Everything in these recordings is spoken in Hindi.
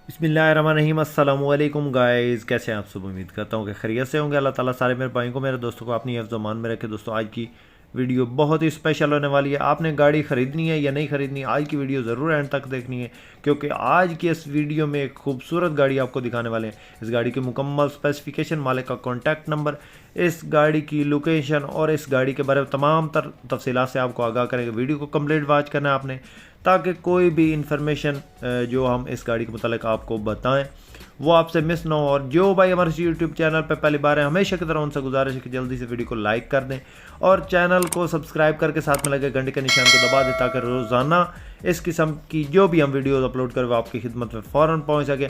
बिस्मिल्लाहिर्रहमानिर्रहीम अस्सलामुअलैकुम गाइस, कैसे हैं आप सब। उम्मीद करता हूँ कि खैरियत से होंगे। अल्लाह ताला सारे मेरे भाइयों को, मेरे दोस्तों को अपनी हिफ्ज़ मान में रखे। दोस्तों आज की वीडियो बहुत ही स्पेशल होने वाली है। आपने गाड़ी ख़रीदनी है या नहीं ख़रीदनी, आज की वीडियो ज़रूर एंड तक देखनी है, क्योंकि आज की इस वीडियो में एक खूबसूरत गाड़ी आपको दिखाने वाले हैं। इस गाड़ी की मुकम्मल स्पेसिफिकेशन, मालिक का कॉन्टैक्ट नंबर, इस गाड़ी की लोकेशन और इस गाड़ी के बारे में तमाम तफसीलात से आपको आगाह करेंगे। वीडियो को कंप्लीट वॉच करना है आपने, ताकि कोई भी इंफॉर्मेशन जो हम इस गाड़ी के मुतालिक आपको बताएं वो आपसे मिस ना हो। और जो भाई हमारे यूट्यूब चैनल पर पहली बार है, हमेशा की तरह उनसे गुजारिश है कि जल्दी से वीडियो को लाइक कर दें और चैनल को सब्सक्राइब करके साथ में लगे घंटे के निशान को दबा दें, ताकि रोज़ाना इस किस्म की जो भी हम वीडियोस अपलोड करें वो आपकी खिदमत में फ़ौरन पहुँच सके।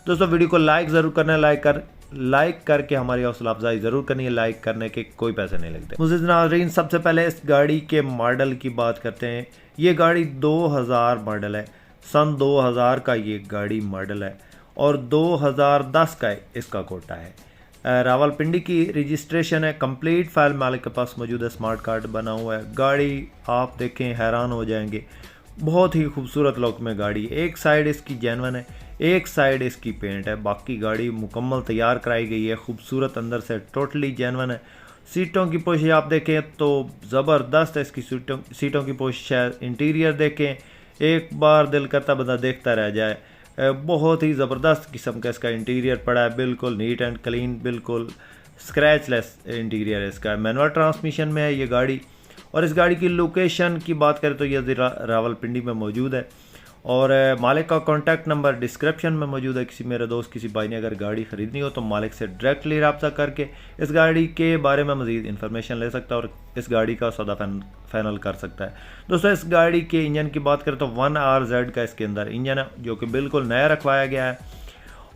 दोस्तों वीडियो को लाइक ज़रूर करना है, लाइक करके हमारी हौसला अफजाई ज़रूर करनी है। लाइक करने के कोई पैसे नहीं लगते। मुझे नाज़रीन, सबसे पहले इस गाड़ी के मॉडल की बात करते हैं। ये गाड़ी 2000 मॉडल है, सन 2000 का ये गाड़ी मॉडल है और 2010 का इसका कोटा है। रावलपिंडी की रजिस्ट्रेशन है, कंप्लीट फाइल मालिक के पास मौजूद है, स्मार्ट कार्ड बना हुआ है। गाड़ी आप देखें हैरान हो जाएंगे, बहुत ही खूबसूरत लुक में गाड़ी। एक साइड इसकी जेनवन है, एक साइड इसकी पेंट है, बाकी गाड़ी मुकम्मल तैयार कराई गई है, खूबसूरत अंदर से टोटली जेनवन है। सीटों की पोशिश आप देखें तो ज़बरदस्त है इसकी सीटों की पोशिश है। इंटीरियर देखें, एक बार दिल करता बंदा देखता रह जाए। बहुत ही ज़बरदस्त किस्म का इसका इंटीरियर पड़ा है, बिल्कुल नीट एंड क्लीन, बिल्कुल स्क्रैचलेस इंटीरियर है इसका। मैनुअल ट्रांसमिशन में है ये गाड़ी। और इस गाड़ी की लोकेशन की बात करें तो ये रावलपिंडी में मौजूद है और मालिक का कॉन्टैक्ट नंबर डिस्क्रिप्शन में मौजूद है। किसी मेरे दोस्त, किसी भाई ने अगर गाड़ी ख़रीदनी हो तो मालिक से डायरेक्टली रब्ता करके इस गाड़ी के बारे में मज़ीद इन्फॉर्मेशन ले सकता है और इस गाड़ी का सौदा फाइनल कर सकता है। दोस्तों इस गाड़ी के इंजन की बात करें तो 1RZ का इसके अंदर इंजन है, जो कि बिल्कुल नया रखवाया गया है।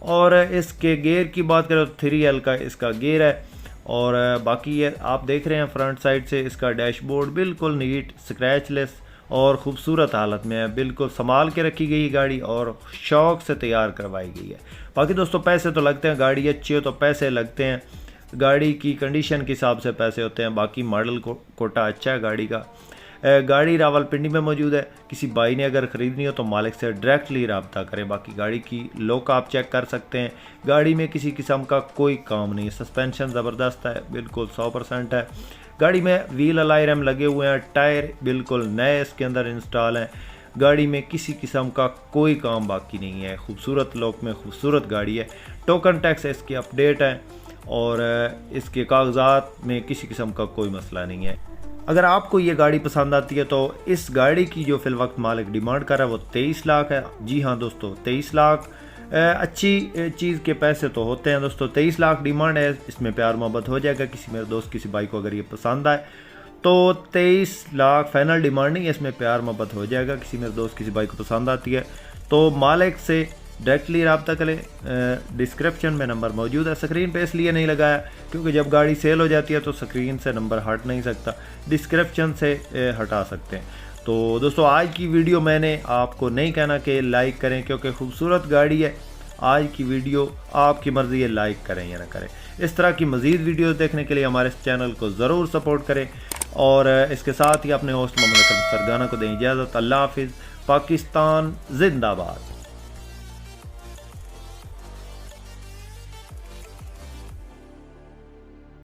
और इसके गेयर की बात करें तो 3L का इसका गेयर है। और बाकी ये आप देख रहे हैं फ्रंट साइड से इसका डैशबोर्ड बिल्कुल नीट, स्क्रैचलेस और ख़ूबसूरत हालत में है। बिल्कुल संभाल के रखी गई गाड़ी और शौक़ से तैयार करवाई गई है। बाकी दोस्तों पैसे तो लगते हैं, गाड़ी अच्छी हो तो पैसे लगते हैं, गाड़ी की कंडीशन के हिसाब से पैसे होते हैं। बाकी मॉडल कोटा अच्छा है गाड़ी का। गाड़ी रावलपिंडी में मौजूद है। किसी भाई ने अगर ख़रीदनी हो तो मालिक से डायरेक्टली रब्ता करें। बाकी गाड़ी की लुक आप चेक कर सकते हैं, गाड़ी में किसी किस्म का कोई काम नहीं है। सस्पेंशन ज़बरदस्त है, बिल्कुल 100% है। गाड़ी में व्हील अलाई रैम लगे हुए हैं, टायर बिल्कुल नए इसके अंदर इंस्टॉल हैं। गाड़ी में किसी किस्म का कोई काम बाकी नहीं है। खूबसूरत लुक में खूबसूरत गाड़ी है। टोकन टैक्स इसकी अपडेट है और इसके कागजात में किसी किस्म का कोई मसला नहीं है। अगर आपको ये गाड़ी पसंद आती है तो इस गाड़ी की जो फिल वक्त मालिक डिमांड कर रहा है वो 23 लाख है। जी हाँ दोस्तों, 23 लाख अच्छी चीज़ के पैसे तो होते हैं दोस्तों। 23 लाख डिमांड है, इसमें प्यार मोहब्बत हो जाएगा। किसी मेरे दोस्त, किसी भाई को अगर ये पसंद आए तो 23 लाख फाइनल डिमांड नहीं है, इसमें प्यार मोहब्बत हो जाएगा। किसी मेरे दोस्त, किसी भाई को पसंद आती है तो मालिक से डायरेक्टली रब्ता करें। डिस्क्रिप्शन में नंबर मौजूद है। स्क्रीन पे इसलिए नहीं लगाया क्योंकि जब गाड़ी सेल हो जाती है तो स्क्रीन से नंबर हट नहीं सकता, डिस्क्रिप्शन से हटा सकते हैं। तो दोस्तों आज की वीडियो मैंने आपको नहीं कहना कि लाइक करें, क्योंकि खूबसूरत गाड़ी है। आज की वीडियो आपकी मर्ज़ी है, लाइक करें या ना करें। इस तरह की मज़ीद वीडियो देखने के लिए हमारे इस चैनल को ज़रूर सपोर्ट करें और इसके साथ ही अपने होस्ट मोहम्मद सरगाना को दें इजाज़त। अल्लाह हाफिज़। पाकिस्तान जिंदाबाद।